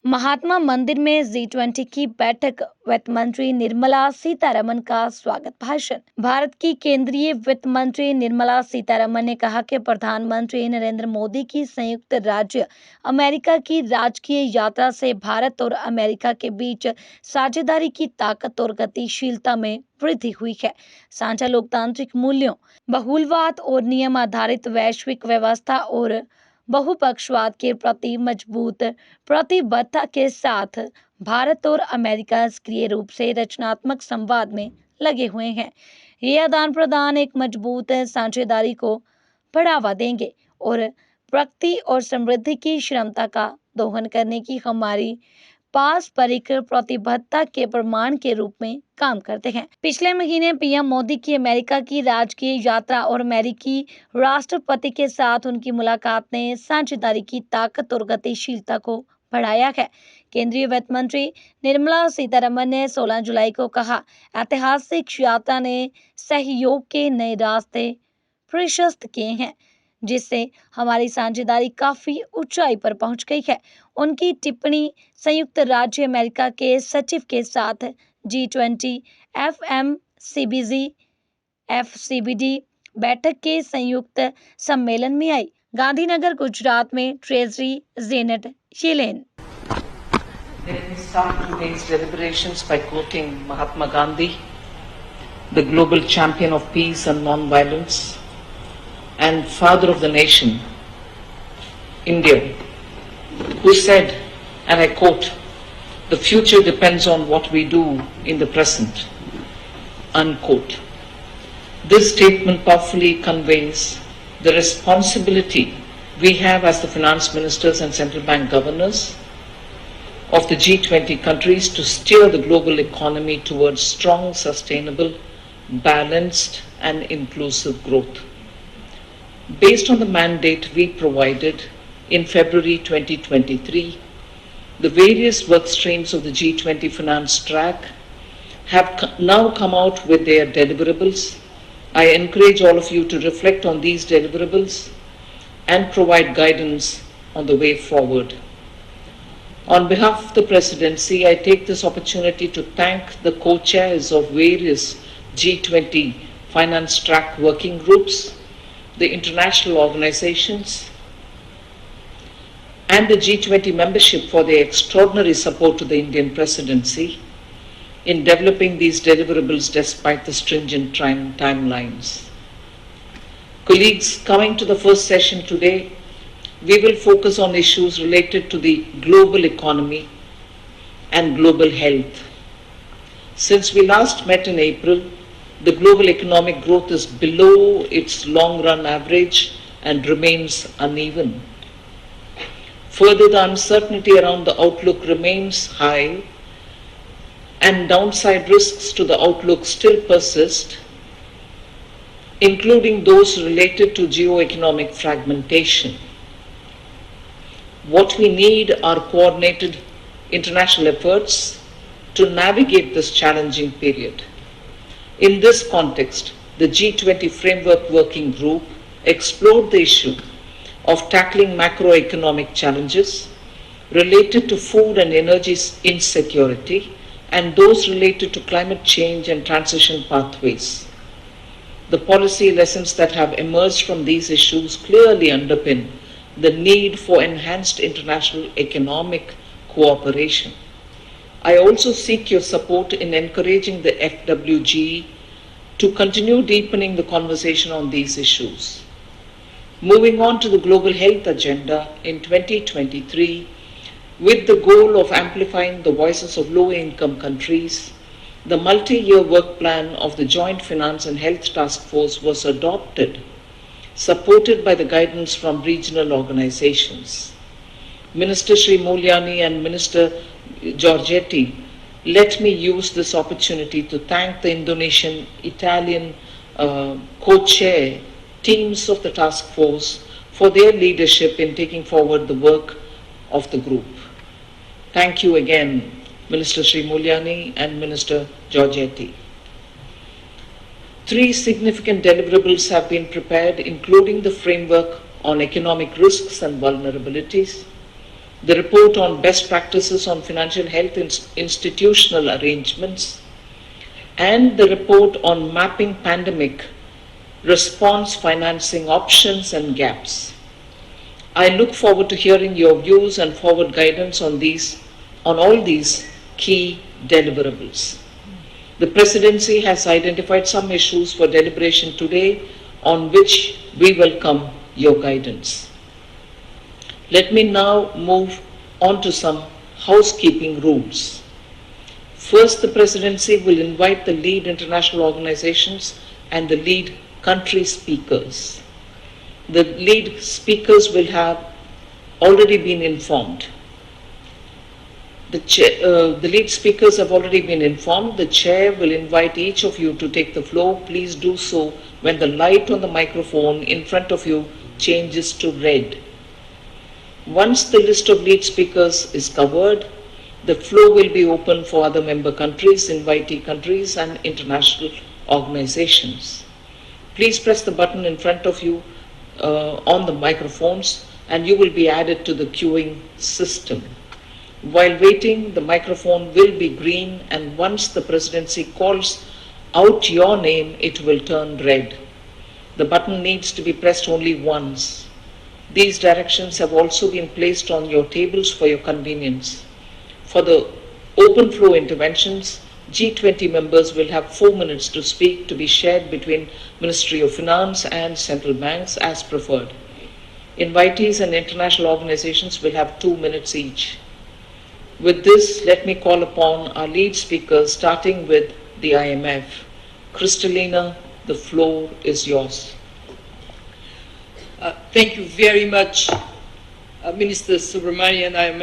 महात्मा मंदिर में G20 की बैठक, वित्त मंत्री निर्मला सीतारमन का स्वागत भाषण। भारत की केंद्रीय वित्त मंत्री निर्मला सीतारमन ने कहा कि प्रधानमंत्री नरेंद्र मोदी की संयुक्त राज्य अमेरिका की राजकीय यात्रा से भारत और अमेरिका के बीच साझेदारी की ताकत और गतिशीलता में वृद्धि हुई है। साझा लोकतांत्रिक मूल्यों, बहुलवाद और नियम आधारित वैश्विक व्यवस्था और बहुपक्षवाद के प्रति मजबूत प्रतिबद्धता के साथ भारत और अमेरिका सक्रिय रूप से रचनात्मक संवाद में लगे हुए हैं। ये आदान प्रदान एक मजबूत साझेदारी को बढ़ावा देंगे और प्रगति और समृद्धि की क्षमता का दोहन करने की हमारी पारस्परिक प्रतिबद्धता के प्रमाण के रूप में काम करते हैं। पिछले महीने पीएम मोदी की अमेरिका की राजकीय यात्रा और अमेरिकी राष्ट्रपति के साथ उनकी मुलाकात ने साझेदारी की ताकत और गतिशीलता को बढ़ाया है। केंद्रीय वित्त मंत्री निर्मला सीतारमन ने 16 जुलाई को कहा, ऐतिहासिक यात्रा ने सहयोग के नए रास्ते प्रशस्त किए हैं, जिससे हमारी साझेदारी काफी ऊंचाई पर पहुंच गई है। उनकी टिप्पणी संयुक्त राज्य अमेरिका के सचिव के साथ G20 FMCBG FCBD बैठक के संयुक्त सम्मेलन में आई। गांधीनगर गुजरात में treasury Janet Yellen. Let me start today's deliberations by quoting Mahatma Gandhi, the global champion of peace and non-violence and father of the nation, India, who said, and I quote, "The future depends on what we do in the present," unquote. This statement powerfully conveys the responsibility we have as the finance ministers and central bank governors of the G20 countries to steer the global economy towards strong, sustainable, balanced and inclusive growth. Based on the mandate we provided in February 2023, the various work streams of the G20 finance track have now come out with their deliverables. I encourage all of you to reflect on these deliverables and provide guidance on the way forward. On behalf of the Presidency, I take this opportunity to thank the co-chairs of various G20 finance track working groups, the international organizations, and the G20 membership for their extraordinary support to the Indian Presidency in developing these deliverables despite the stringent timelines. Colleagues, coming to the first session today, we will focus on issues related to the global economy and global health. Since we last met in April, the global economic growth is below its long-run average and remains uneven. Further, the uncertainty around the outlook remains high and downside risks to the outlook still persist, including those related to geo-economic fragmentation. What we need are coordinated international efforts to navigate this challenging period. In this context, the G20 Framework Working Group explored the issue of tackling macroeconomic challenges related to food and energy insecurity and those related to climate change and transition pathways. The policy lessons that have emerged from these issues clearly underpin the need for enhanced international economic cooperation. I also seek your support in encouraging the FWG to continue deepening the conversation on these issues. Moving on to the global health agenda in 2023, with the goal of amplifying the voices of low-income countries, the multi-year work plan of the Joint Finance and Health Task Force was adopted, supported by the guidance from regional organizations. Minister Sri Mulyani and Minister Giorgetti, let me use this opportunity to thank the Indonesian, Italian co-chair teams of the task force for their leadership in taking forward the work of the group. Thank you again, Minister Sri Mulyani and Minister Giorgetti. 3 significant deliverables have been prepared, including the framework on economic risks and vulnerabilities, the report on best practices on financial health institutional arrangements, and the report on mapping pandemic response financing options and gaps. I look forward to hearing your views and forward guidance on all these key deliverables. The Presidency has identified some issues for deliberation today on which we welcome your guidance. Let me now move on to some housekeeping rules. First, the Presidency will invite the lead international organizations and the lead country speakers. The lead speakers will have already been informed. The lead speakers have already been informed. The chair will invite each of you to take the floor. Please do so when the light on the microphone in front of you changes to red. Once the list of lead speakers is covered, the floor will be open for other member countries, invitee countries, and international organizations. Please press the button in front of you on the microphones and you will be added to the queuing system. While waiting, the microphone will be green, and once the Presidency calls out your name, it will turn red. The button needs to be pressed only once. These directions have also been placed on your tables for your convenience. For the open floor interventions, G20 members will have 4 minutes to speak, to be shared between Ministry of Finance and central banks as preferred. Invitees and international organizations will have 2 minutes each. With this, let me call upon our lead speakers, starting with the IMF. Kristalina, the floor is yours. Thank you very much, Minister Subramanian. I'm